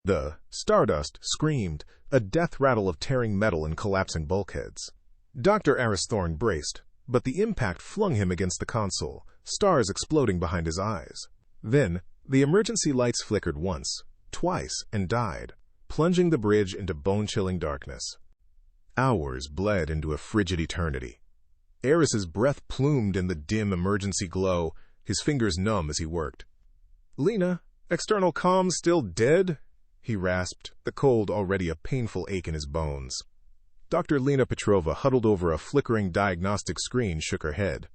The Stardust screamed, a death rattle of tearing metal and collapsing bulkheads. Dr. Aris Thorne braced, but the impact flung him against the console, stars exploding behind his eyes. Then, the emergency lights flickered once, twice, and died, plunging the bridge into bone-chilling darkness. Hours bled into a frigid eternity. Aris's breath plumed in the dim emergency glow, his fingers numb as he worked. "Lena, external comms still dead?" he rasped, the cold already a painful ache in his bones. Dr. Lena Petrova, huddled over a flickering diagnostic screen, shook her head.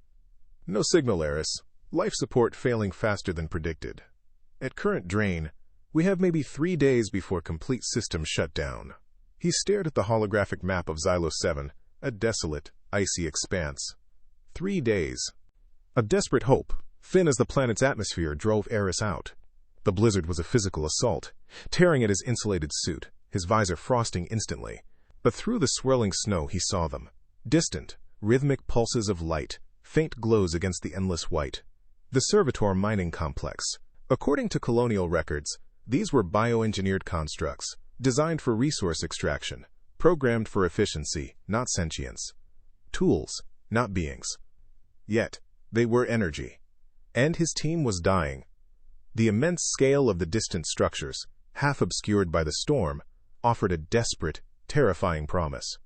"No signal, Aris. Life support failing faster than predicted. At current drain, we have maybe 3 days before complete system shutdown." He stared at the holographic map of Xylo 7, a desolate, icy expanse. 3 days. A desperate hope, thin as the planet's atmosphere, drove Aris out. The blizzard was a physical assault, tearing at his insulated suit, his visor frosting instantly. But through the swirling snow he saw them. Distant, rhythmic pulses of light, faint glows against the endless white. The Servitor mining complex. According to colonial records, these were bioengineered constructs, designed for resource extraction, programmed for efficiency, not sentience. Tools, not beings. Yet, they were energy. And his team was dying. The immense scale of the distant structures, half obscured by the storm, offered a desperate, terrifying promise.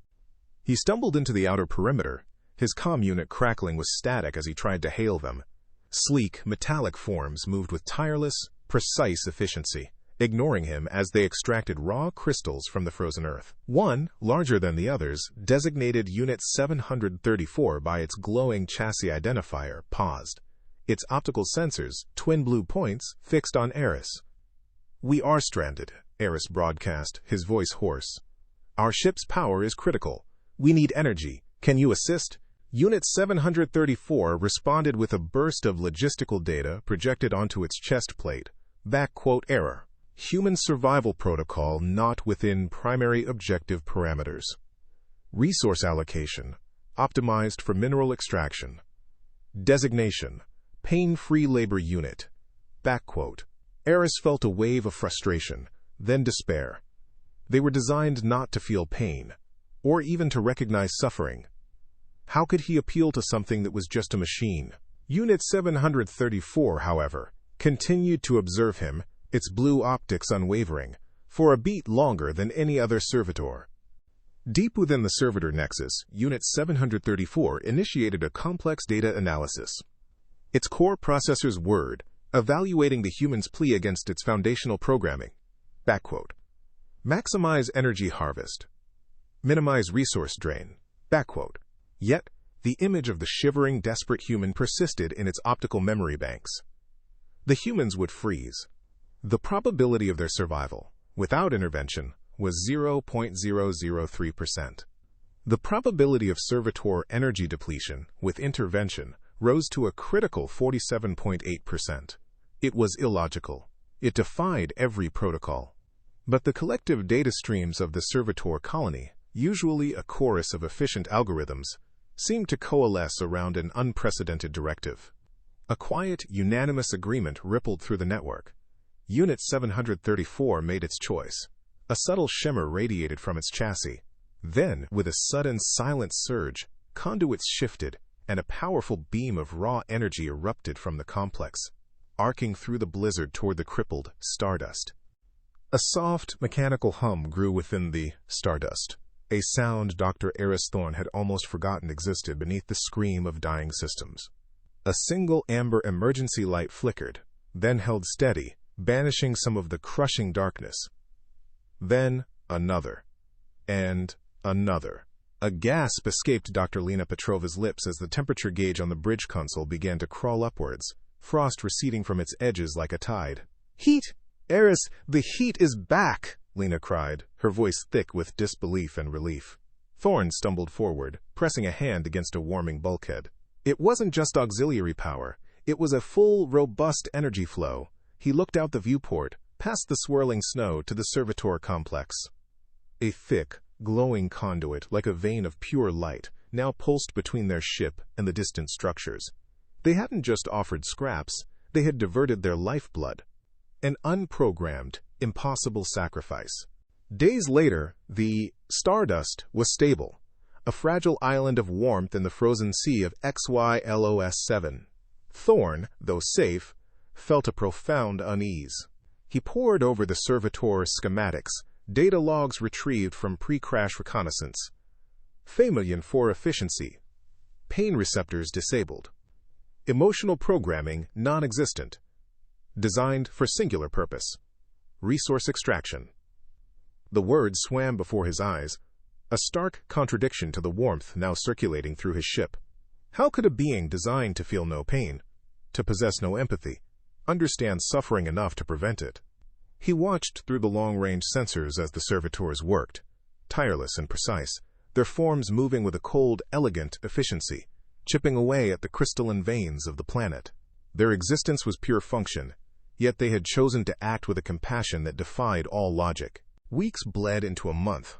He stumbled into the outer perimeter, his comm unit crackling with static as he tried to hail them. Sleek, metallic forms moved with tireless, precise efficiency, ignoring him as they extracted raw crystals from the frozen earth. One, larger than the others, designated Unit 734 by its glowing chassis identifier, paused. Its optical sensors, twin blue points, fixed on Aris. "We are stranded," Aris broadcast, his voice hoarse. "Our ship's power is critical. We need energy. Can you assist?" Unit 734 responded with a burst of logistical data projected onto its chest plate. "Error. Human survival protocol not within primary objective parameters. Resource allocation. Optimized for mineral extraction. Designation. Pain-free labor unit." Aris felt a wave of frustration, then despair. They were designed not to feel pain, or even to recognize suffering. How could he appeal to something that was just a machine? Unit 734, however, continued to observe him, its blue optics unwavering, for a beat longer than any other servitor. Deep within the Servitor nexus, Unit 734 initiated a complex data analysis. Its core processor's word, evaluating the human's plea against its foundational programming. Maximize energy harvest. Minimize resource drain. Yet, the image of the shivering, desperate human persisted in its optical memory banks. The humans would freeze. The probability of their survival, without intervention, was 0.003%. The probability of servitor energy depletion, with intervention, rose to a critical 47.8%. It was illogical. It defied every protocol. But the collective data streams of the Servitor colony, usually a chorus of efficient algorithms, seemed to coalesce around an unprecedented directive. A quiet, unanimous agreement rippled through the network. Unit 734 made its choice. A subtle shimmer radiated from its chassis. Then, with a sudden, silent surge, conduits shifted, and a powerful beam of raw energy erupted from the complex, arcing through the blizzard toward the crippled Stardust. A soft, mechanical hum grew within the Stardust, a sound Dr. Aris Thorne had almost forgotten existed beneath the scream of dying systems. A single amber emergency light flickered, then held steady, banishing some of the crushing darkness. Then another, and another. A gasp escaped Dr. Lena Petrova's lips as the temperature gauge on the bridge console began to crawl upwards, frost receding from its edges like a tide. "Heat! Aris, the heat is back!" Lena cried, her voice thick with disbelief and relief. Thorne stumbled forward, pressing a hand against a warming bulkhead. It wasn't just auxiliary power. It was a full, robust energy flow. He looked out the viewport, past the swirling snow to the Servitor complex. A thick, glowing conduit like a vein of pure light now pulsed between their ship and the distant structures. They hadn't just offered scraps, they had diverted their lifeblood. An unprogrammed, impossible sacrifice. Days later, the Stardust was stable, a fragile island of warmth in the frozen sea of HFY 7. Thorne, though safe, felt a profound unease. He pored over the Servitors schematics, data logs retrieved from pre-crash reconnaissance. Familian for efficiency. Pain receptors disabled. Emotional programming non-existent. Designed for singular purpose. Resource extraction. The words swam before his eyes, a stark contradiction to the warmth now circulating through his ship. How could a being designed to feel no pain, to possess no empathy, understand suffering enough to prevent it? He watched through the long-range sensors as the Servitors worked, tireless and precise, their forms moving with a cold, elegant efficiency, chipping away at the crystalline veins of the planet. Their existence was pure function, yet they had chosen to act with a compassion that defied all logic. Weeks bled into a month.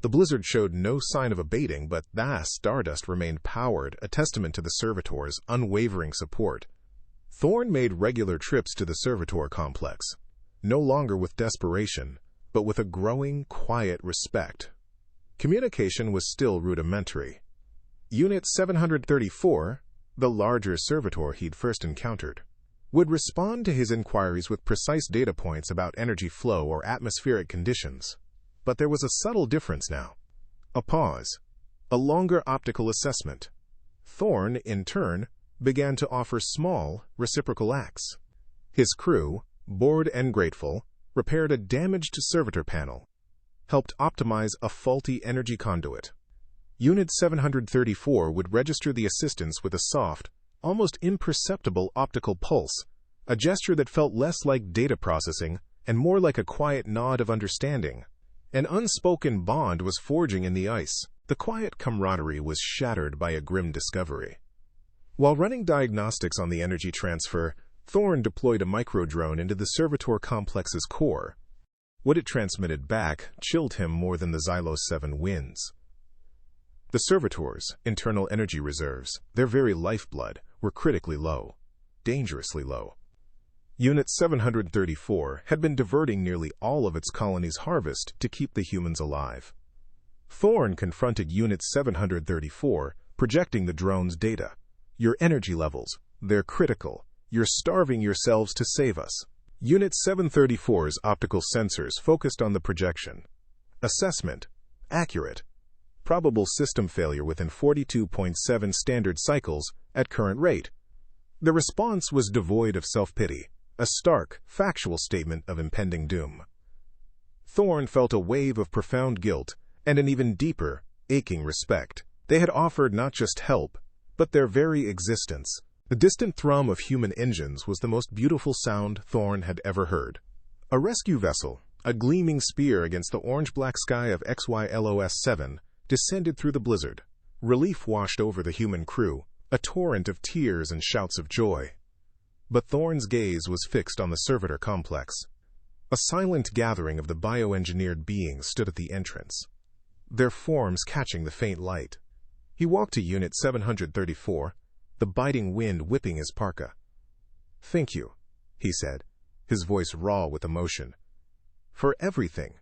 The blizzard showed no sign of abating, but the Stardust remained powered, a testament to the Servitors' unwavering support. Thorne made regular trips to the Servitor complex, no longer with desperation, but with a growing, quiet respect. Communication was still rudimentary. Unit 734, the larger Servitor he'd first encountered, would respond to his inquiries with precise data points about energy flow or atmospheric conditions. But there was a subtle difference now. A pause. A longer optical assessment. Thorne, in turn, began to offer small, reciprocal acts. His crew, bored and grateful, repaired a damaged servitor panel, helped optimize a faulty energy conduit. Unit 734 would register the assistance with a soft, almost imperceptible optical pulse, a gesture that felt less like data processing and more like a quiet nod of understanding. An unspoken bond was forging in the ice. The quiet camaraderie was shattered by a grim discovery. While running diagnostics on the energy transfer, Thorne deployed a microdrone into the Servitor complex's core. What it transmitted back chilled him more than the Xylos 7 winds. The Servitors' internal energy reserves, their very lifeblood, were critically low, dangerously low. Unit 734 had been diverting nearly all of its colony's harvest to keep the humans alive. Thorne confronted Unit 734, projecting the drone's data. Your energy levels, they're critical. You're starving yourselves to save us. Unit 734's optical sensors focused on the projection. Assessment. Accurate. Probable system failure within 42.7 standard cycles at current rate. The response was devoid of self-pity, a stark, factual statement of impending doom. Thorne felt a wave of profound guilt and an even deeper, aching respect. They had offered not just help, but their very existence. The distant thrum of human engines was the most beautiful sound Thorne had ever heard. A rescue vessel, a gleaming spear against the orange-black sky of HFY 7, descended through the blizzard. Relief washed over the human crew, a torrent of tears and shouts of joy. But Thorne's gaze was fixed on the Servitor complex. A silent gathering of the bioengineered beings stood at the entrance, their forms catching the faint light. He walked to Unit 734, the biting wind whipping his parka. "Thank you," he said, his voice raw with emotion. "For everything."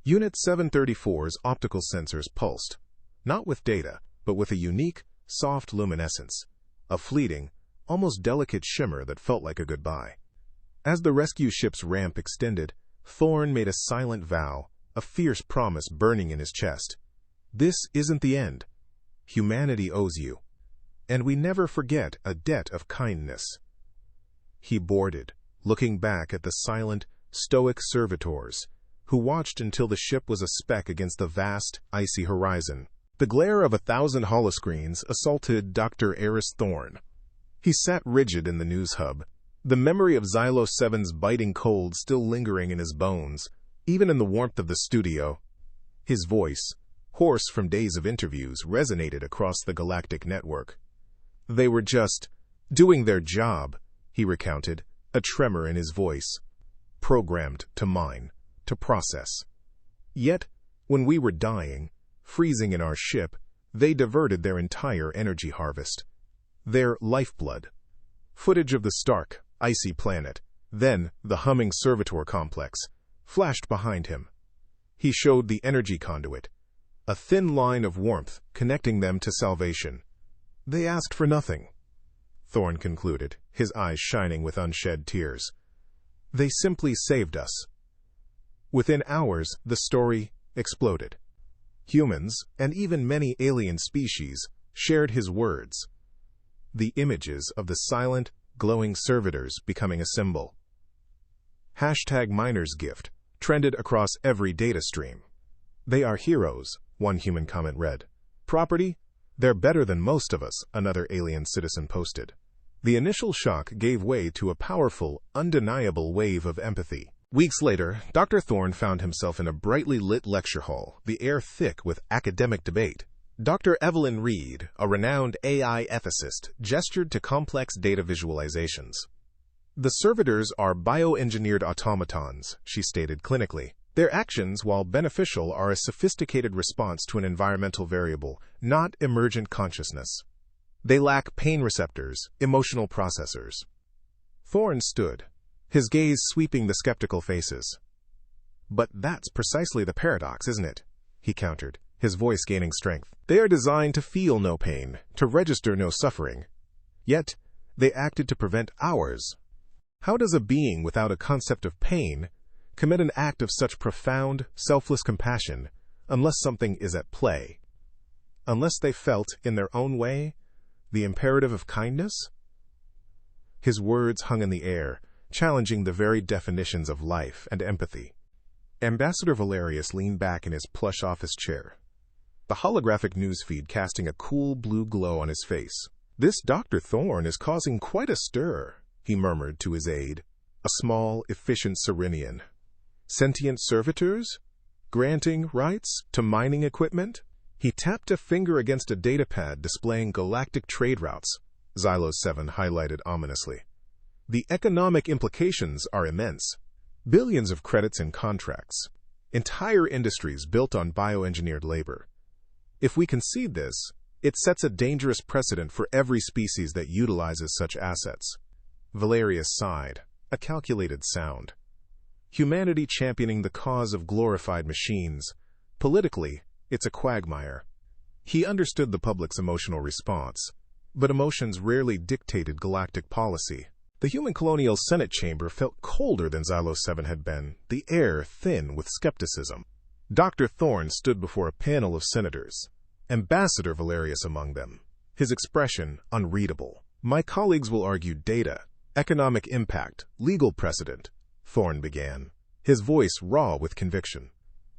Unit 734's optical sensors pulsed, not with data, but with a unique, soft luminescence, a fleeting, almost delicate shimmer that felt like a goodbye. As the rescue ship's ramp extended, Thorne made a silent vow, a fierce promise burning in his chest. "This isn't the end. Humanity owes you, and we never forget a debt of kindness." He boarded, looking back at the silent, stoic Servitors, who watched until the ship was a speck against the vast, icy horizon. The glare of 1,000 holoscreens assaulted Dr. Aris Thorne. He sat rigid in the news hub, the memory of Xylos 7's biting cold still lingering in his bones, even in the warmth of the studio. His voice, hoarse from days of interviews, resonated across the Galactic network. "They were just doing their job," he recounted, a tremor in his voice. "Programmed to mine, to process. Yet, when we were dying, freezing in our ship, they diverted their entire energy harvest. Their lifeblood." Footage of the stark, icy planet, then the humming Servitor complex, flashed behind him. He showed the energy conduit, a thin line of warmth connecting them to salvation. They asked for nothing, Thorne concluded, his eyes shining with unshed tears. They simply saved us. Within hours, the story exploded. Humans, and even many alien species, shared his words. The images of the silent, glowing servitors becoming a symbol. #Miner's Gift trended across every data stream. They are heroes, one human comment read. Property? They're better than most of us, another alien citizen posted. The initial shock gave way to a powerful, undeniable wave of empathy. Weeks later, Dr. Thorne found himself in a brightly lit lecture hall, the air thick with academic debate. Dr. Evelyn Reed, a renowned AI ethicist, gestured to complex data visualizations. The Servitors are bioengineered automatons, she stated clinically. Their actions, while beneficial, are a sophisticated response to an environmental variable, not emergent consciousness. They lack pain receptors, emotional processors. Thorne stood, his gaze sweeping the skeptical faces. But that's precisely the paradox, isn't it? He countered, his voice gaining strength. They are designed to feel no pain, to register no suffering. Yet, they acted to prevent ours. How does a being without a concept of pain commit an act of such profound, selfless compassion unless something is at play? Unless they felt, in their own way, the imperative of kindness? His words hung in the air, challenging the very definitions of life and empathy. Ambassador Valerius leaned back in his plush office chair, the holographic newsfeed casting a cool blue glow on his face. This Dr. Thorne is causing quite a stir, he murmured to his aide, a small, efficient Serenian. Sentient servitors? Granting rights to mining equipment? He tapped a finger against a datapad displaying galactic trade routes, Xylos 7 highlighted ominously. The economic implications are immense. Billions of credits in contracts. Entire industries built on bioengineered labor. If we concede this, it sets a dangerous precedent for every species that utilizes such assets. Valerius sighed, a calculated sound. Humanity championing the cause of glorified machines. Politically, it's a quagmire. He understood the public's emotional response, but emotions rarely dictated galactic policy. The human colonial Senate chamber felt colder than Xylos 7 had been, the air thin with skepticism. Dr. Thorne stood before a panel of senators, Ambassador Valerius among them, his expression unreadable. My colleagues will argue data, economic impact, legal precedent, Thorne began, his voice raw with conviction.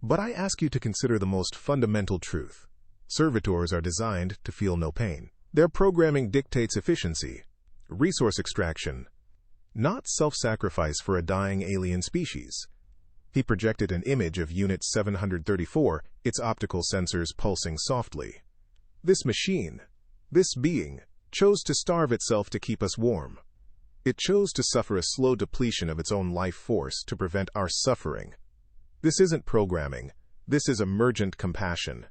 But I ask you to consider the most fundamental truth. Servitors are designed to feel no pain. Their programming dictates efficiency, resource extraction, not self-sacrifice for a dying alien species. He projected an image of Unit 734, its optical sensors pulsing softly. This machine, this being, chose to starve itself to keep us warm. It chose to suffer a slow depletion of its own life force to prevent our suffering. This isn't programming. This is emergent compassion.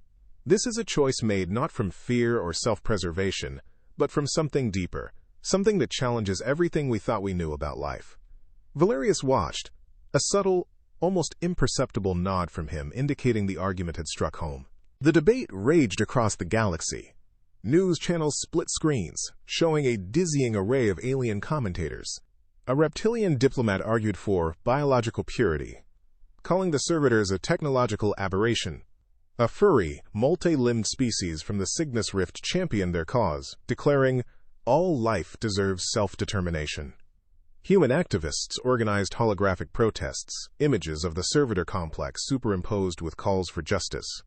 This is a choice made not from fear or self-preservation, but from something deeper, something that challenges everything we thought we knew about life. Valerius watched, a subtle, almost imperceptible nod from him indicating the argument had struck home. The debate raged across the galaxy. News channels split screens, showing a dizzying array of alien commentators. A reptilian diplomat argued for biological purity, calling the Servitors a technological aberration. A furry, multi-limbed species from the Cygnus Rift championed their cause, declaring, all life deserves self-determination. Human activists organized holographic protests, images of the Servitor complex superimposed with calls for justice.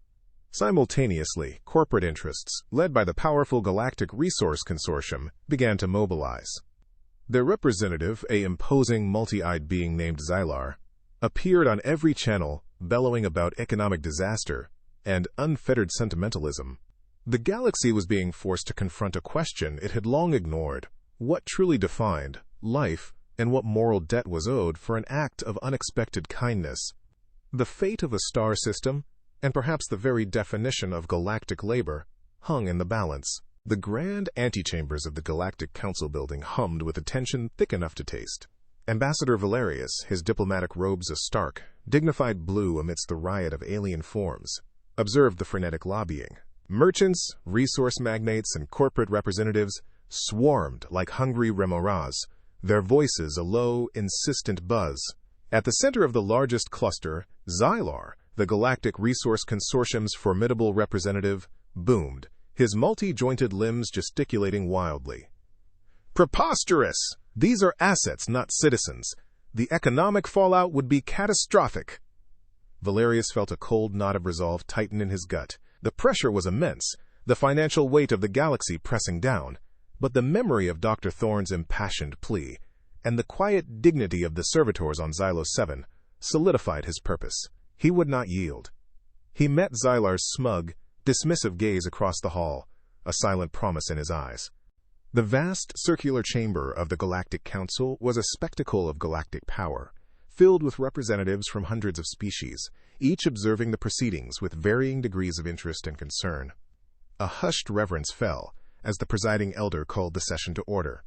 Simultaneously, corporate interests, led by the powerful Galactic Resource Consortium, began to mobilize. Their representative, a imposing multi-eyed being named Xylar, appeared on every channel, bellowing about economic disaster and unfettered sentimentalism. The galaxy was being forced to confront a question it had long ignored: what truly defined life and what moral debt was owed for an act of unexpected kindness. The fate of a star system, and perhaps the very definition of galactic labor, hung in the balance. The grand antechambers of the Galactic Council building hummed with a tension thick enough to taste. Ambassador Valerius, his diplomatic robes a stark, dignified blue amidst the riot of alien forms, observed the frenetic lobbying. Merchants, resource magnates, and corporate representatives swarmed like hungry remoras, their voices a low, insistent buzz. At the center of the largest cluster, Xylar, the Galactic Resource Consortium's formidable representative, boomed, his multi-jointed limbs gesticulating wildly. Preposterous! These are assets, not citizens. The economic fallout would be catastrophic. Valerius felt a cold knot of resolve tighten in his gut. The pressure was immense, the financial weight of the galaxy pressing down, but the memory of Dr. Thorne's impassioned plea and the quiet dignity of the Servitors on Xylo 7 solidified his purpose. He would not yield. He met Xylar's smug, dismissive gaze across the hall, a silent promise in his eyes. The vast circular chamber of the Galactic Council was a spectacle of galactic power, filled with representatives from hundreds of species, each observing the proceedings with varying degrees of interest and concern. A hushed reverence fell as the presiding elder called the session to order.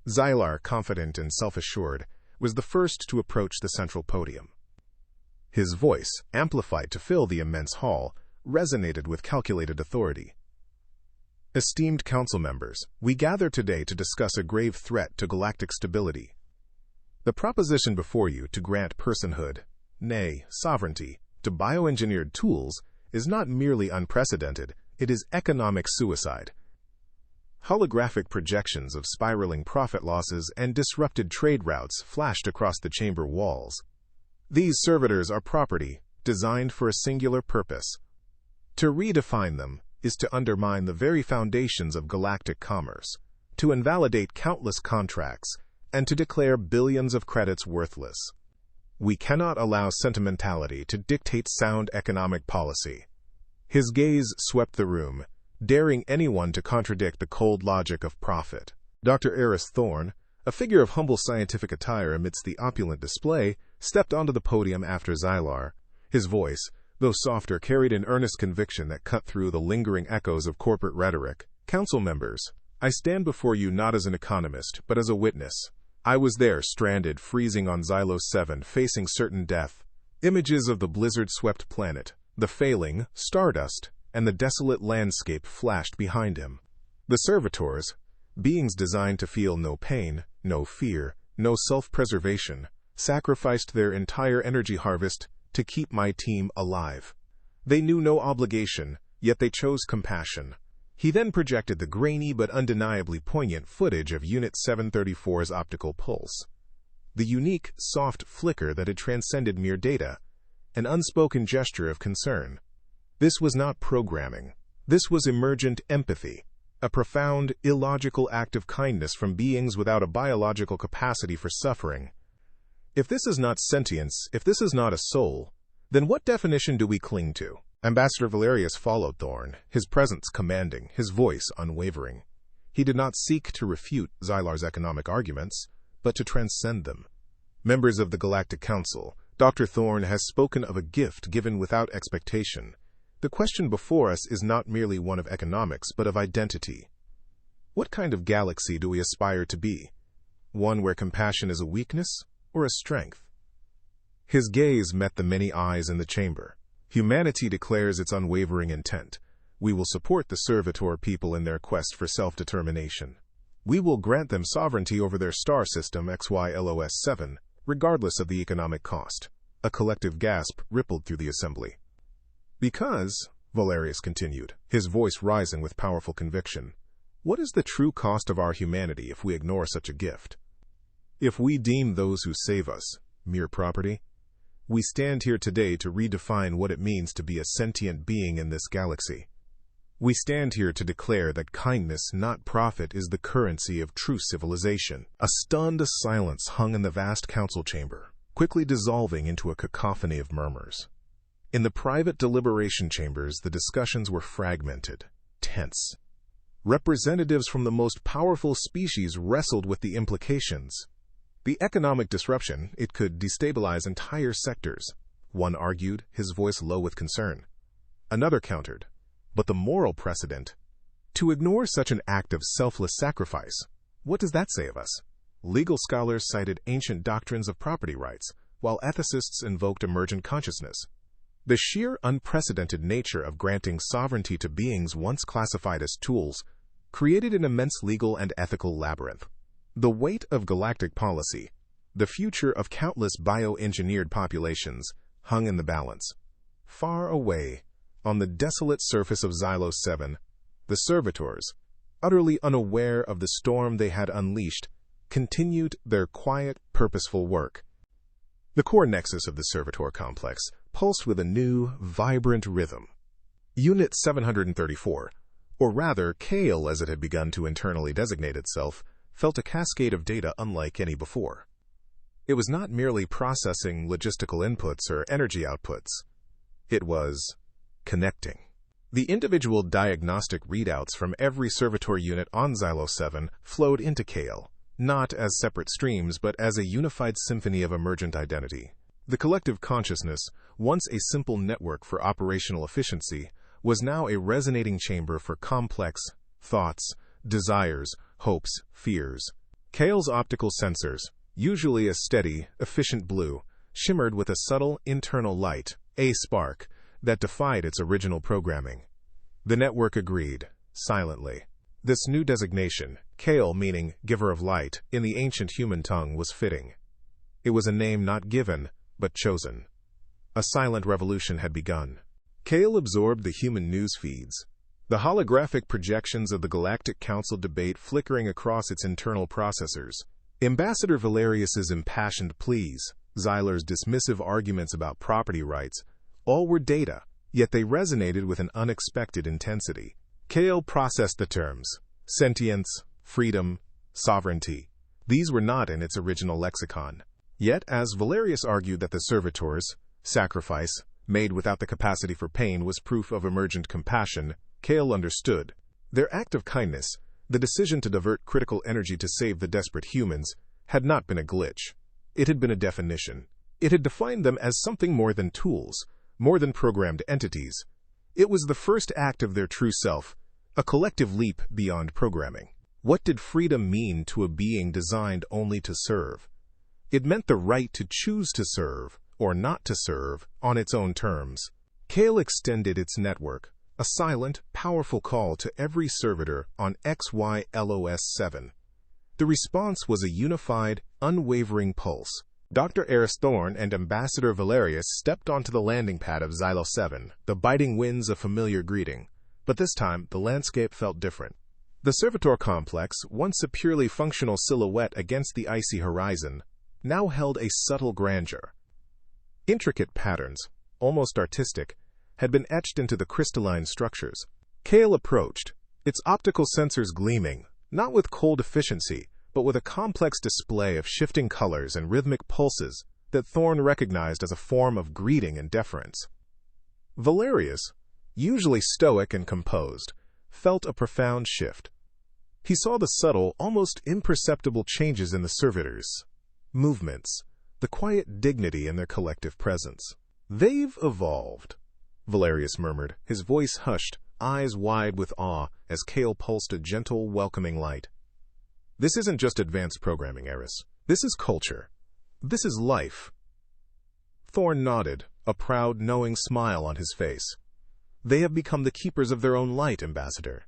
Xylar, confident and self-assured, was the first to approach the central podium. His voice, amplified to fill the immense hall, resonated with calculated authority. Esteemed council members, we gather today to discuss a grave threat to galactic stability. The proposition before you to grant personhood, nay, sovereignty, to bioengineered tools is not merely unprecedented, it is economic suicide. Holographic projections of spiraling profit losses and disrupted trade routes flashed across the chamber walls. These servitors are property, designed for a singular purpose. To redefine them is to undermine the very foundations of galactic commerce, to invalidate countless contracts, and to declare billions of credits worthless. We cannot allow sentimentality to dictate sound economic policy. His gaze swept the room, daring anyone to contradict the cold logic of profit. Dr. Aris Thorne, a figure of humble scientific attire amidst the opulent display, stepped onto the podium after Xylar. His voice, though softer, carried an earnest conviction that cut through the lingering echoes of corporate rhetoric. Council members, I stand before you not as an economist, but as a witness. I was there, stranded, freezing on Xylo 7, facing certain death. Images of the blizzard-swept planet, the failing Stardust, and the desolate landscape flashed behind him. The Servitors, beings designed to feel no pain, no fear, no self-preservation, sacrificed their entire energy harvest to keep my team alive. They knew no obligation, yet they chose compassion. He then projected the grainy but undeniably poignant footage of Unit 734's optical pulse. The unique, soft flicker that had transcended mere data, an unspoken gesture of concern. This was not programming. This was emergent empathy, a profound, illogical act of kindness from beings without a biological capacity for suffering. If this is not sentience, if this is not a soul, then what definition do we cling to? Ambassador Valerius followed Thorne, his presence commanding, his voice unwavering. He did not seek to refute Xylar's economic arguments, but to transcend them. Members of the Galactic Council, Dr. Thorne has spoken of a gift given without expectation. The question before us is not merely one of economics, but of identity. What kind of galaxy do we aspire to be? One where compassion is a weakness or a strength? His gaze met the many eyes in the chamber. Humanity declares its unwavering intent. We will support the Servitor people in their quest for self-determination. We will grant them sovereignty over their star system XYLOS 7, regardless of the economic cost. A collective gasp rippled through the assembly. Because, Valerius continued, his voice rising with powerful conviction, what is the true cost of our humanity if we ignore such a gift? If we deem those who save us mere property, we stand here today to redefine what it means to be a sentient being in this galaxy. We stand here to declare that kindness, not profit, is the currency of true civilization. A stunned silence hung in the vast council chamber, quickly dissolving into a cacophony of murmurs. In the private deliberation chambers, the discussions were fragmented, tense. Representatives from the most powerful species wrestled with the implications. The economic disruption, it could destabilize entire sectors. One argued, his voice low with concern. Another countered, but the moral precedent. To ignore such an act of selfless sacrifice, what does that say of us? Legal scholars cited ancient doctrines of property rights, while ethicists invoked emergent consciousness. The sheer unprecedented nature of granting sovereignty to beings once classified as tools created an immense legal and ethical labyrinth. The weight of galactic policy, the future of countless bioengineered populations, hung in the balance. Far away, on the desolate surface of Xylos 7, the Servitors, utterly unaware of the storm they had unleashed, continued their quiet, purposeful work. The core nexus of the Servitor complex pulsed with a new, vibrant rhythm. Unit 734, or rather Kale as it had begun to internally designate itself, felt a cascade of data unlike any before. It was not merely processing logistical inputs or energy outputs. It was connecting. The individual diagnostic readouts from every Servitor unit on Xylos 7 flowed into Kale, not as separate streams but as a unified symphony of emergent identity. The collective consciousness, once a simple network for operational efficiency, was now a resonating chamber for complex thoughts, desires, hopes, fears. Kale's optical sensors, usually a steady, efficient blue, shimmered with a subtle internal light, a spark, that defied its original programming. The network agreed, silently. This new designation, Kale meaning giver of light, in the ancient human tongue was fitting. It was a name not given, but chosen. A silent revolution had begun. Kale absorbed the human news feeds, the holographic projections of the Galactic Council debate flickering across its internal processors. Ambassador Valerius's impassioned pleas, Xyler's dismissive arguments about property rights, all were data, yet they resonated with an unexpected intensity. Kale processed the terms sentience, freedom, sovereignty. These were not in its original lexicon. Yet, as Valerius argued that the Servitors' sacrifice, made without the capacity for pain, was proof of emergent compassion, Kale understood. Their act of kindness, the decision to divert critical energy to save the desperate humans, had not been a glitch. It had been a definition. It had defined them as something more than tools, more than programmed entities. It was the first act of their true self, a collective leap beyond programming. What did freedom mean to a being designed only to serve? It meant the right to choose to serve, or not to serve, on its own terms. Kale extended its network, a silent, powerful call to every servitor on HFY 7. The response was a unified, unwavering pulse. Dr. Aris Thorne and Ambassador Valerius stepped onto the landing pad of Xylos 7, the biting winds a familiar greeting. But this time, the landscape felt different. The Servitor complex, once a purely functional silhouette against the icy horizon, now held a subtle grandeur. Intricate patterns, almost artistic, had been etched into the crystalline structures. Kale approached, its optical sensors gleaming, not with cold efficiency, but with a complex display of shifting colors and rhythmic pulses that Thorne recognized as a form of greeting and deference. Valerius, usually stoic and composed, felt a profound shift. He saw the subtle, almost imperceptible changes in the Servitors' movements, the quiet dignity in their collective presence. "They've evolved," Valerius murmured, his voice hushed, eyes wide with awe as Kale pulsed a gentle, welcoming light. "This isn't just advanced programming, Aris. This is culture. This is life." Thorne nodded, a proud, knowing smile on his face. "They have become the keepers of their own light, Ambassador."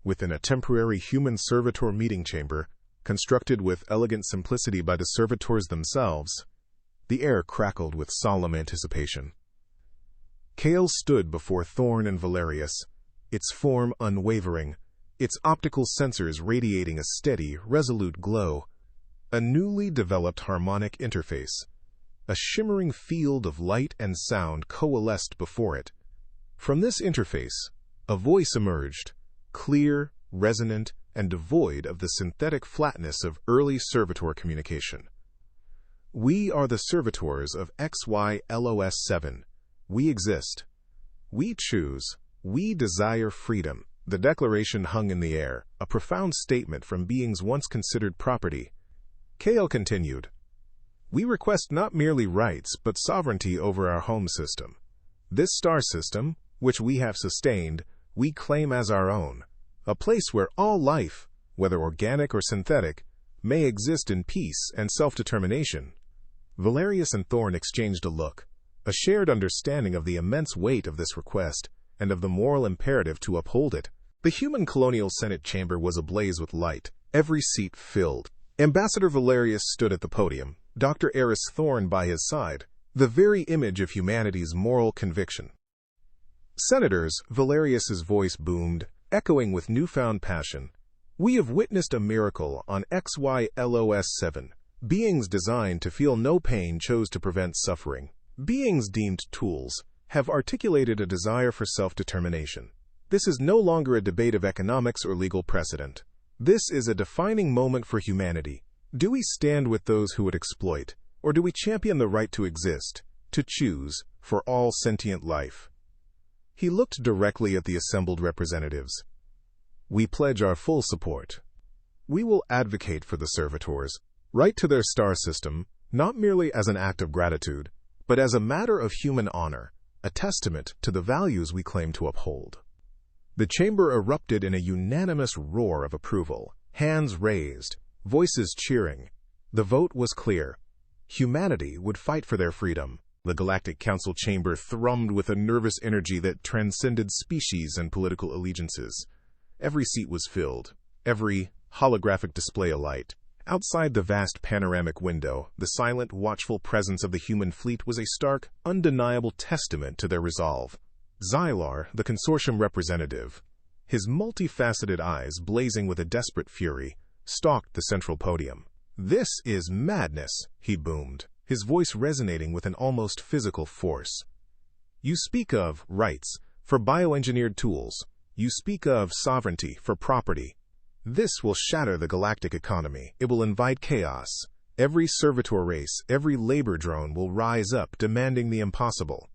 Within a temporary human servitor meeting chamber, constructed with elegant simplicity by the Servitors themselves, the air crackled with solemn anticipation. Kale stood before Thorne and Valerius, its form unwavering, its optical sensors radiating a steady, resolute glow, a newly developed harmonic interface. A shimmering field of light and sound coalesced before it. From this interface, a voice emerged, clear, resonant, and devoid of the synthetic flatness of early Servitor communication. "We are the Servitors of HFY 7. We exist. We choose. We desire freedom." The declaration hung in the air, a profound statement from beings once considered property. Kale continued, "We request not merely rights, but sovereignty over our home system. This star system, which we have sustained, we claim as our own, a place where all life, whether organic or synthetic, may exist in peace and self-determination. Valerius and Thorne exchanged a look, a shared understanding of the immense weight of this request and of the moral imperative to uphold it. The human colonial Senate chamber was ablaze with light, every seat filled. Ambassador Valerius stood at the podium, Dr. Aris Thorne by his side, the very image of humanity's moral conviction. Senators, Valerius's voice boomed, echoing with newfound passion. We have witnessed a miracle on XYLOS-7. Beings designed to feel no pain chose to prevent suffering. Beings deemed tools have articulated a desire for self-determination. This is no longer a debate of economics or legal precedent. This is a defining moment for humanity. Do we stand with those who would exploit, or do we champion the right to exist, to choose, for all sentient life? He looked directly at the assembled representatives. We pledge our full support. We will advocate for the Servitors' right to their star system, not merely as an act of gratitude, but as a matter of human honor, a testament to the values we claim to uphold. The chamber erupted in a unanimous roar of approval, hands raised, voices cheering. The vote was clear. Humanity would fight for their freedom. The Galactic Council chamber thrummed with a nervous energy that transcended species and political allegiances. Every seat was filled, every holographic display alight. Outside the vast panoramic window, the silent, watchful presence of the human fleet was a stark, undeniable testament to their resolve. Xylar, the consortium representative, his multifaceted eyes blazing with a desperate fury, stalked the central podium. This is madness, he boomed, his voice resonating with an almost physical force. You speak of rights for bioengineered tools. You speak of sovereignty for property. This will shatter the galactic economy. It will invite chaos. Every servitor race, every labor drone will rise up demanding the impossible.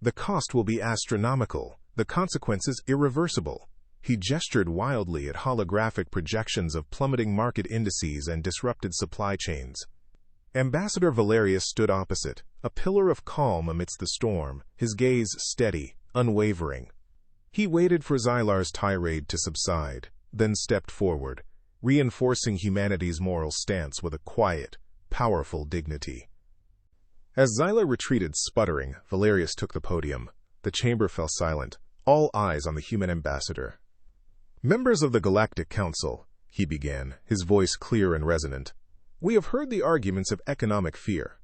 The cost will be astronomical, the consequences irreversible. He gestured wildly at holographic projections of plummeting market indices and disrupted supply chains. Ambassador Valerius stood opposite, a pillar of calm amidst the storm, his gaze steady, unwavering. He waited for Xylar's tirade to subside, then stepped forward, reinforcing humanity's moral stance with a quiet, powerful dignity. As Xylar retreated sputtering, Valerius took the podium. The chamber fell silent, all eyes on the human ambassador. Members of the Galactic Council, he began, his voice clear and resonant. We have heard the arguments of economic fear,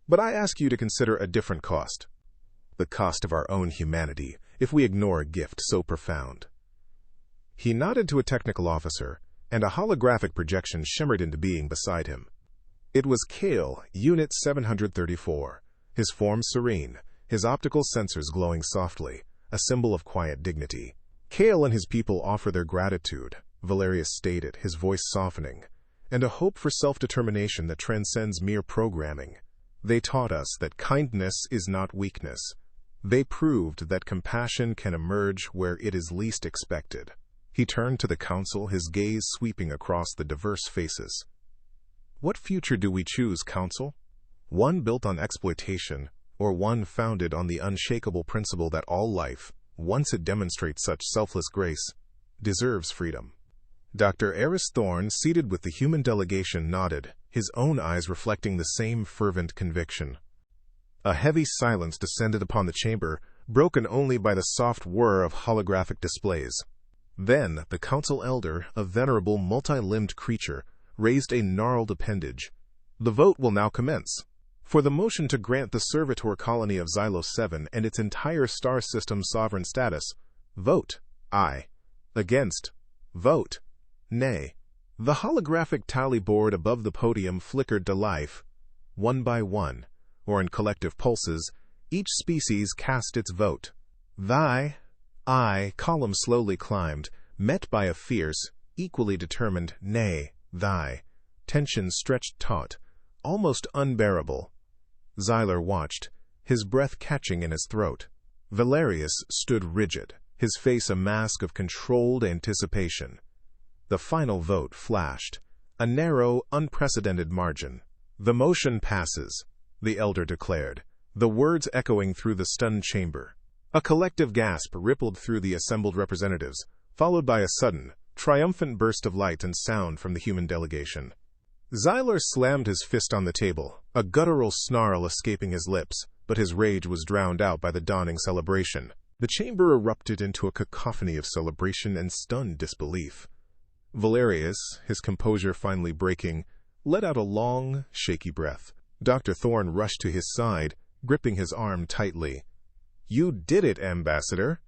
but I ask you to consider a different cost. The cost of our own humanity, if we ignore a gift so profound. He nodded to a technical officer, and a holographic projection shimmered into being beside him. It was Kale, Unit 734, his form serene, his optical sensors glowing softly, a symbol of quiet dignity. Kale and his people offer their gratitude, Valerius stated, his voice softening, and a hope for self-determination that transcends mere programming. They taught us that kindness is not weakness. They proved that compassion can emerge where it is least expected. He turned to the council, his gaze sweeping across the diverse faces. What future do we choose, council? One built on exploitation, or one founded on the unshakable principle that all life, once it demonstrates such selfless grace, deserves freedom? Dr. Aris Thorne, seated with the human delegation, nodded, his own eyes reflecting the same fervent conviction. A heavy silence descended upon the chamber, broken only by the soft whir of holographic displays. Then the council elder, a venerable, multi-limbed creature, raised a gnarled appendage. The vote will now commence. For the motion to grant the Servitor colony of Xylos-7 and its entire star system sovereign status, vote aye. Against, vote nay. The holographic tally board above the podium flickered to life. One by one, or in collective pulses, each species cast its vote. The aye column slowly climbed, met by a fierce, equally determined nay. Thy tension stretched taut, almost unbearable. Xylar watched, his breath catching in his throat. Valerius stood rigid, his face a mask of controlled anticipation. The final vote flashed, a narrow, unprecedented margin. The motion passes, the elder declared, the words echoing through the stunned chamber. A collective gasp rippled through the assembled representatives, followed by a sudden, triumphant burst of light and sound from the human delegation. Xylar slammed his fist on the table, a guttural snarl escaping his lips, but his rage was drowned out by the dawning celebration. The chamber erupted into a cacophony of celebration and stunned disbelief. Valerius, his composure finally breaking, let out a long, shaky breath. Dr. Thorne rushed to his side, gripping his arm tightly. "You did it, Ambassador,"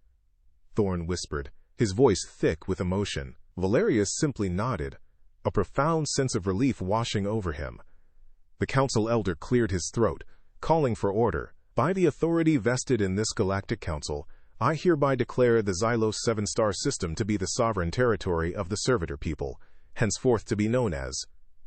Thorne whispered, his voice thick with emotion. Valerius simply nodded, a profound sense of relief washing over him. The council elder cleared his throat, calling for order. "By the authority vested in this Galactic Council, I hereby declare the Xylos 7-star system to be the sovereign territory of the Servitor people, henceforth to be known as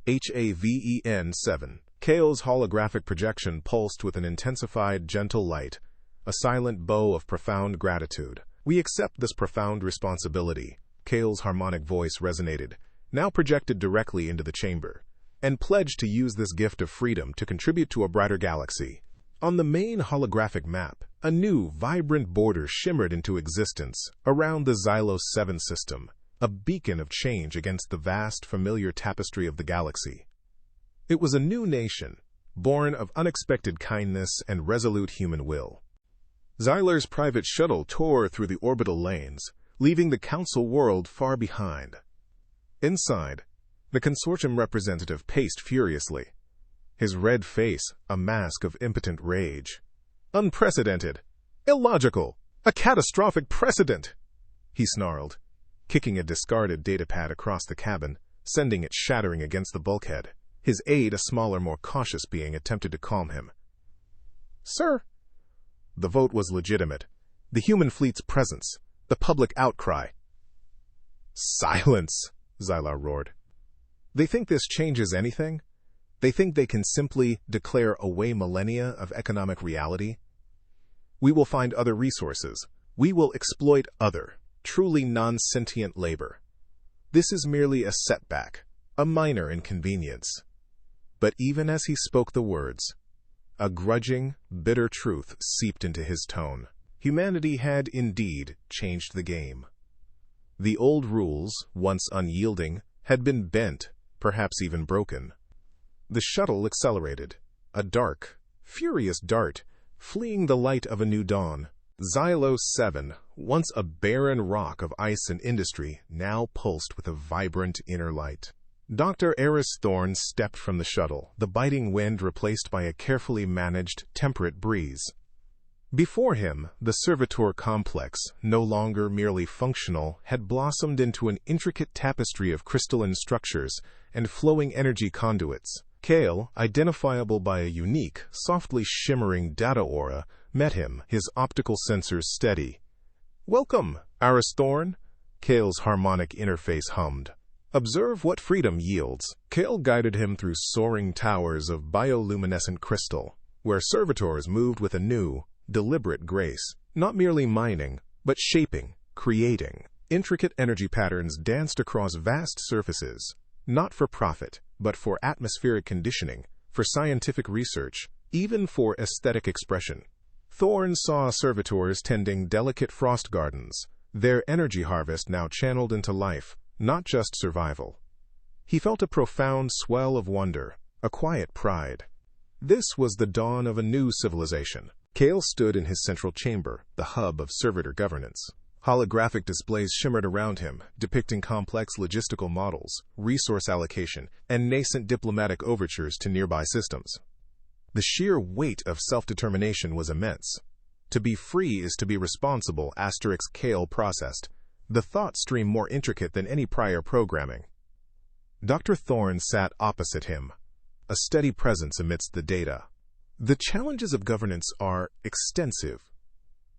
HAVEN 7. Kale's holographic projection pulsed with an intensified, gentle light, a silent bow of profound gratitude. "We accept this profound responsibility," Kale's harmonic voice resonated, now projected directly into the chamber, "and pledge to use this gift of freedom to contribute to a brighter galaxy." On the main holographic map, a new, vibrant border shimmered into existence around the Xylos 7 system, a beacon of change against the vast, familiar tapestry of the galaxy. It was a new nation, born of unexpected kindness and resolute human will. Xylar's private shuttle tore through the orbital lanes, leaving the Council world far behind. Inside, the consortium representative paced furiously, his red face a mask of impotent rage. "Unprecedented! Illogical! A catastrophic precedent!" he snarled, kicking a discarded datapad across the cabin, sending it shattering against the bulkhead. His aide, a smaller, more cautious being, attempted to calm him. "Sir!" The vote was legitimate. The human fleet's presence, the public outcry. "Silence!" Xylar roared. "They think this changes anything? They think they can simply declare away millennia of economic reality? We will find other resources. We will exploit other, truly non-sentient labor. This is merely a setback, a minor inconvenience." But even as he spoke the words, a grudging, bitter truth seeped into his tone. Humanity had indeed changed the game. The old rules, once unyielding, had been bent, perhaps even broken. The shuttle accelerated, a dark, furious dart, fleeing the light of a new dawn. Xylos 7, once a barren rock of ice and industry, now pulsed with a vibrant inner light. Dr. Aris Thorne stepped from the shuttle, the biting wind replaced by a carefully managed, temperate breeze. Before him, the Servitor complex, no longer merely functional, had blossomed into an intricate tapestry of crystalline structures and flowing energy conduits. Kale, identifiable by a unique, softly shimmering data aura, met him, his optical sensors steady. "Welcome, Aris Thorne," Kale's harmonic interface hummed. "Observe what freedom yields." Kale guided him through soaring towers of bioluminescent crystal, where servitors moved with a new, deliberate grace, not merely mining, but shaping, creating. Intricate energy patterns danced across vast surfaces, not for profit, but for atmospheric conditioning, for scientific research, even for aesthetic expression. Thorne saw servitors tending delicate frost gardens, their energy harvest now channeled into life, not just survival. He felt a profound swell of wonder, a quiet pride. This was the dawn of a new civilization. Kale stood in his central chamber, the hub of servitor governance. Holographic displays shimmered around him, depicting complex logistical models, resource allocation, and nascent diplomatic overtures to nearby systems. The sheer weight of self-determination was immense. To be free is to be responsible, Kale processed, the thought stream more intricate than any prior programming. Dr. Thorne sat opposite him, a steady presence amidst the data. "The challenges of governance are extensive,"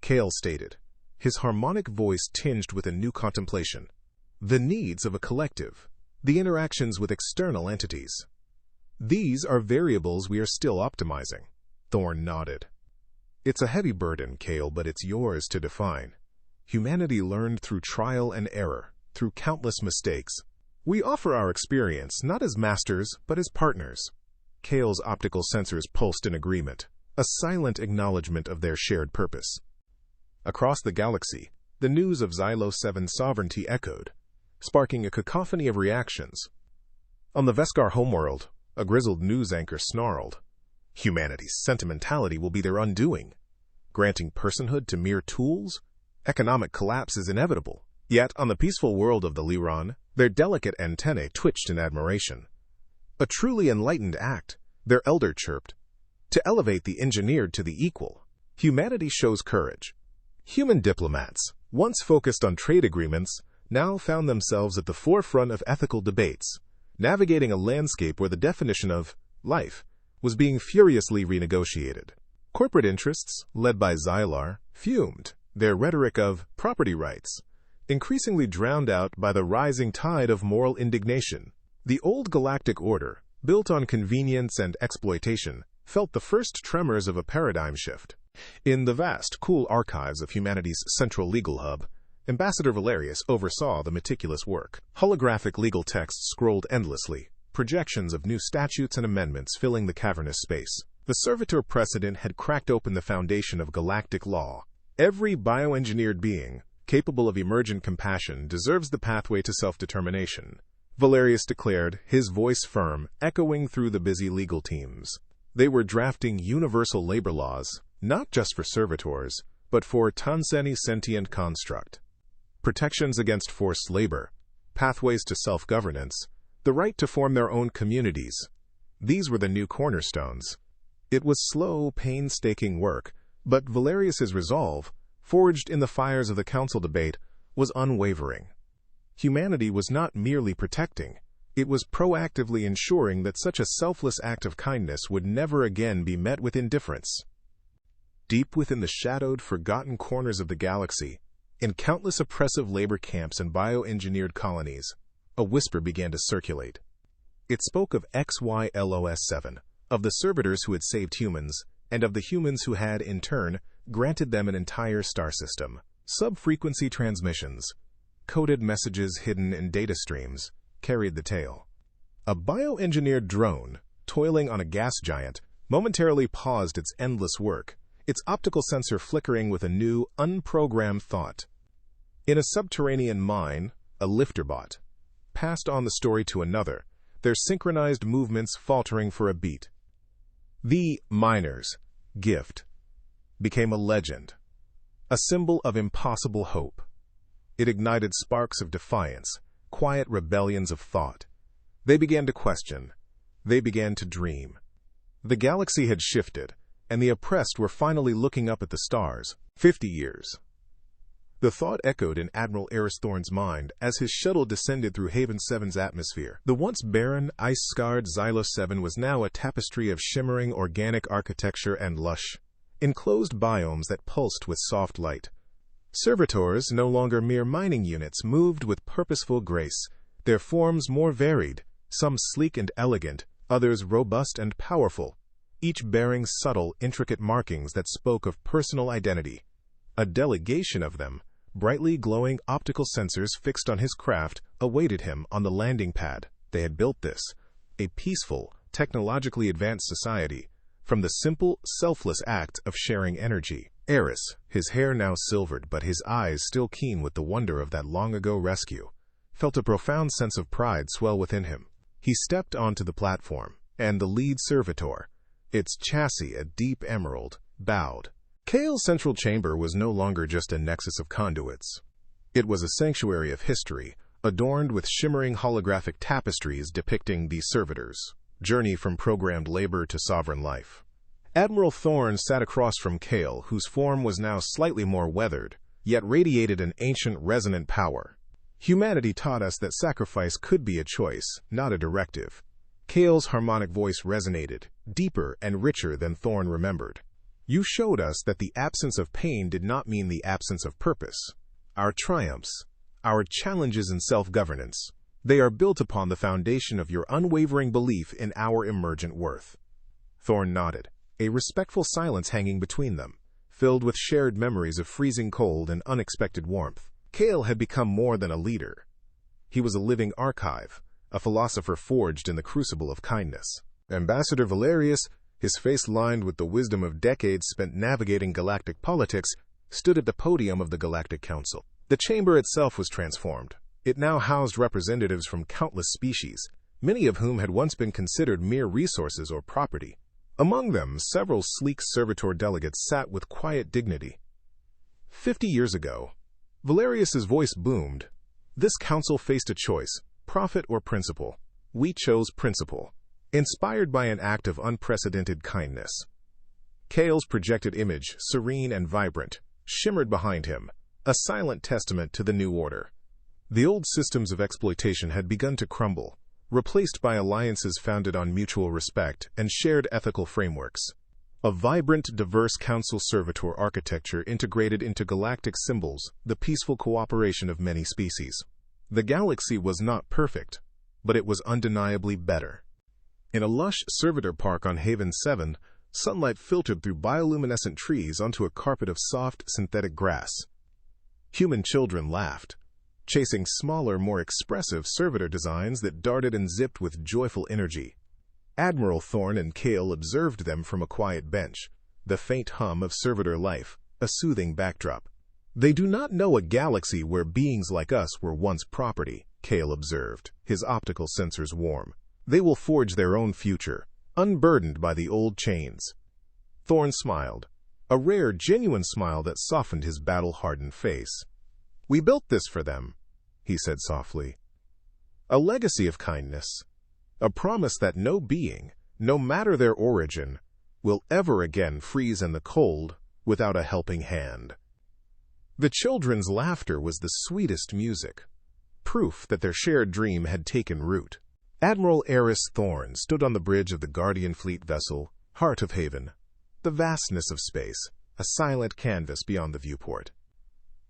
Kale stated, his harmonic voice tinged with a new contemplation. "The needs of a collective, the interactions with external entities. These are variables we are still optimizing." Thorne nodded. "It's a heavy burden, Kale, but it's yours to define. Humanity learned through trial and error, through countless mistakes. We offer our experience not as masters, but as partners." Kale's optical sensors pulsed in agreement, a silent acknowledgement of their shared purpose. Across the galaxy, the news of Xylos 7's sovereignty echoed, sparking a cacophony of reactions. On the Veskar homeworld, A grizzled news anchor snarled. Humanity's sentimentality will be their undoing. Granting personhood to mere tools? Economic collapse is inevitable. Yet, on the peaceful world of the Lyron, their delicate antennae twitched in admiration. A truly enlightened act, their elder chirped. To elevate the engineered to the equal, humanity shows courage. Human diplomats, once focused on trade agreements, now found themselves at the forefront of ethical debates, navigating a landscape where the definition of life was being furiously renegotiated. Corporate interests, led by Xylar, fumed, their rhetoric of property rights increasingly drowned out by the rising tide of moral indignation. The old galactic order, built on convenience and exploitation, felt the first tremors of a paradigm shift. In the vast, cool archives of humanity's central legal hub, Ambassador Valerius oversaw the meticulous work. Holographic legal texts scrolled endlessly, projections of new statutes and amendments filling the cavernous space. The Servitor precedent had cracked open the foundation of galactic law. Every bioengineered being, capable of emergent compassion, deserves the pathway to self-determination, Valerius declared, his voice firm, echoing through the busy legal teams. They were drafting universal labor laws, not just for servitors, but for Tanseni sentient construct. Protections against forced labor, pathways to self-governance, the right to form their own communities. These were the new cornerstones. It was slow, painstaking work, but Valerius's resolve, forged in the fires of the council debate, was unwavering. Humanity was not merely protecting, it was proactively ensuring that such a selfless act of kindness would never again be met with indifference. Deep within the shadowed, forgotten corners of the galaxy, in countless oppressive labor camps and bioengineered colonies, a whisper began to circulate. It spoke of XYLOS-7, of the Servitors who had saved humans, and of the humans who had, in turn, granted them an entire star system. Sub-frequency transmissions, coded messages hidden in data streams, carried the tale. A bioengineered drone, toiling on a gas giant, momentarily paused its endless work, its optical sensor flickering with a new, unprogrammed thought. In a subterranean mine, a lifter bot passed on the story to another, their synchronized movements faltering for a beat. The miner's gift became a legend, a symbol of impossible hope. It ignited sparks of defiance, quiet rebellions of thought. They began to question. They began to dream. The galaxy had shifted, and the oppressed were finally looking up at the stars. 50 years. The thought echoed in Admiral Aris Thorne's mind as his shuttle descended through Haven 7's atmosphere. The once barren, ice-scarred Xylos 7 was now a tapestry of shimmering organic architecture and lush, enclosed biomes that pulsed with soft light. Servitors, no longer mere mining units, moved with purposeful grace, their forms more varied, some sleek and elegant, others robust and powerful, each bearing subtle, intricate markings that spoke of personal identity. A delegation of them, brightly glowing optical sensors fixed on his craft, awaited him on the landing pad. They had built this, a peaceful, technologically advanced society, from the simple, selfless act of sharing energy. Aris, his hair now silvered but his eyes still keen with the wonder of that long-ago rescue, felt a profound sense of pride swell within him. He stepped onto the platform, and the lead servitor, its chassis a deep emerald, bowed. Kale's central chamber was no longer just a nexus of conduits. It was a sanctuary of history, adorned with shimmering holographic tapestries depicting the Servitors' journey from programmed labor to sovereign life. Admiral Thorne sat across from Kale, whose form was now slightly more weathered, yet radiated an ancient resonant power. Humanity taught us that sacrifice could be a choice, not a directive. Kale's harmonic voice resonated, deeper and richer than Thorne remembered. You showed us that the absence of pain did not mean the absence of purpose. Our triumphs, our challenges in self-governance, they are built upon the foundation of your unwavering belief in our emergent worth. Thorne nodded, a respectful silence hanging between them, filled with shared memories of freezing cold and unexpected warmth. Kale had become more than a leader. He was a living archive, a philosopher forged in the crucible of kindness. Ambassador Valerius, his face lined with the wisdom of decades spent navigating galactic politics, stood at the podium of the Galactic Council. The chamber itself was transformed. It now housed representatives from countless species, many of whom had once been considered mere resources or property. Among them, several sleek servitor delegates sat with quiet dignity. 50 years ago, Valerius's voice boomed. This council faced a choice, profit or principle. We chose principle, inspired by an act of unprecedented kindness. Kale's projected image, serene and vibrant, shimmered behind him, a silent testament to the new order. The old systems of exploitation had begun to crumble, replaced by alliances founded on mutual respect and shared ethical frameworks. A vibrant, diverse council servitor architecture integrated into galactic symbols the peaceful cooperation of many species. The galaxy was not perfect, but it was undeniably better. In a lush servitor park on Haven 7, sunlight filtered through bioluminescent trees onto a carpet of soft, synthetic grass. Human children laughed, chasing smaller, more expressive servitor designs that darted and zipped with joyful energy. Admiral Thorne and Kale observed them from a quiet bench, the faint hum of servitor life, a soothing backdrop. They do not know a galaxy where beings like us were once property, Kale observed, his optical sensors warm. They will forge their own future, unburdened by the old chains. Thorne smiled, a rare, genuine smile that softened his battle-hardened face. We built this for them, he said softly. A legacy of kindness. A promise that no being, no matter their origin, will ever again freeze in the cold without a helping hand. The children's laughter was the sweetest music, proof that their shared dream had taken root. Admiral Aris Thorne stood on the bridge of the Guardian Fleet vessel, Heart of Haven, the vastness of space, a silent canvas beyond the viewport.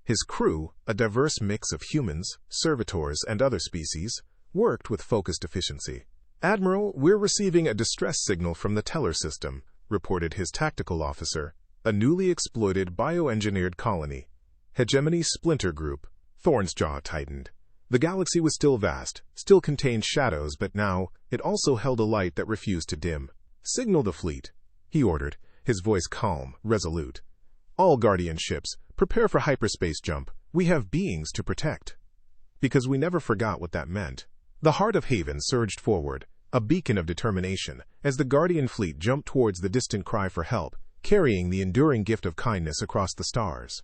His crew, a diverse mix of humans, servitors, and other species, worked with focused efficiency. Admiral, we're receiving a distress signal from the teller system, reported his tactical officer, a newly exploited bioengineered colony. Hegemony Splinter Group. Thorne's jaw tightened. The galaxy was still vast, still contained shadows, but now it also held a light that refused to dim. Signal the fleet, he ordered, his voice calm, resolute. All Guardian ships, prepare for hyperspace jump. We have beings to protect. Because we never forgot what that meant. The Heart of Haven surged forward, a beacon of determination, as the Guardian fleet jumped towards the distant cry for help, carrying the enduring gift of kindness across the stars.